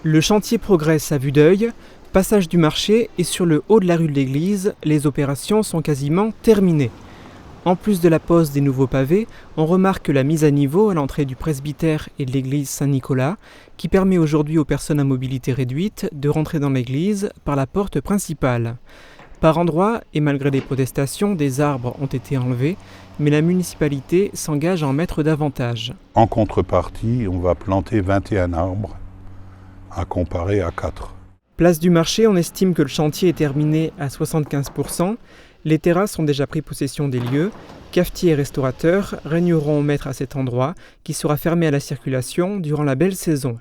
Le chantier progresse à vue d'œil, passage du marché et sur le haut de la rue de l'église, les opérations sont quasiment terminées. En plus de la pose des nouveaux pavés, on remarque la mise à niveau à l'entrée du presbytère et de l'église Saint-Nicolas, qui permet aujourd'hui aux personnes à mobilité réduite de rentrer dans l'église par la porte principale. Par endroits, et malgré les protestations, des arbres ont été enlevés, mais la municipalité s'engage à en mettre davantage. En contrepartie, on va planter 21 arbres, à comparer à 4. Place du marché, on estime que le chantier est terminé à 75%. Les terrasses ont déjà pris possession des lieux. Cafetiers et restaurateurs régneront maître à cet endroit, qui sera fermé à la circulation durant la belle saison.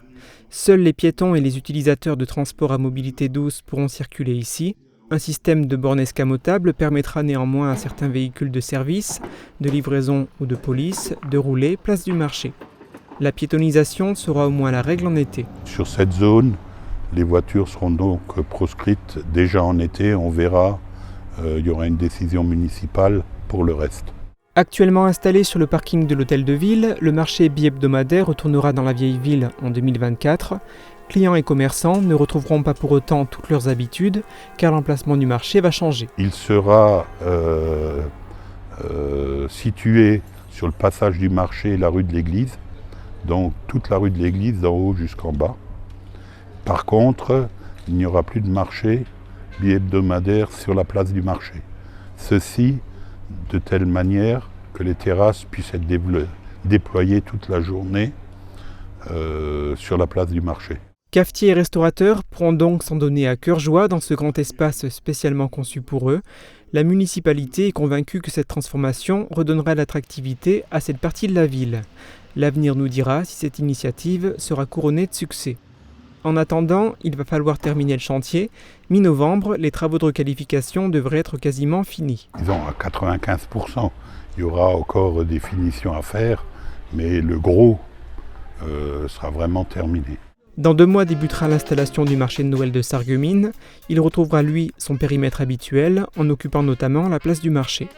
Seuls les piétons et les utilisateurs de transports à mobilité douce pourront circuler ici. Un système de bornes escamotables permettra néanmoins à certains véhicules de service, de livraison ou de police de rouler place du marché. La piétonisation sera au moins la règle en été. Sur cette zone, les voitures seront donc proscrites déjà en été. On verra, il y aura une décision municipale pour le reste. Actuellement installé sur le parking de l'hôtel de ville, le marché bi-hebdomadaire retournera dans la vieille ville en 2024. Clients et commerçants ne retrouveront pas pour autant toutes leurs habitudes, car l'emplacement du marché va changer. Il sera situé sur le passage du marché et la rue de l'église, donc toute la rue de l'église d'en haut jusqu'en bas. Par contre, il n'y aura plus de marché bi-hebdomadaire sur la place du marché. Ceci de telle manière que les terrasses puissent être déployées toute la journée sur la place du marché. Cafetiers et restaurateurs pourront donc s'en donner à cœur joie dans ce grand espace spécialement conçu pour eux. La municipalité est convaincue que cette transformation redonnera l'attractivité à cette partie de la ville. L'avenir nous dira si cette initiative sera couronnée de succès. En attendant, il va falloir terminer le chantier. Mi-novembre, les travaux de requalification devraient être quasiment finis. Disons à 95%. Il y aura encore des finitions à faire, mais le gros sera vraiment terminé. Dans 2 mois débutera l'installation du marché de Noël de Sarreguemines. Il retrouvera lui son périmètre habituel en occupant notamment la place du marché.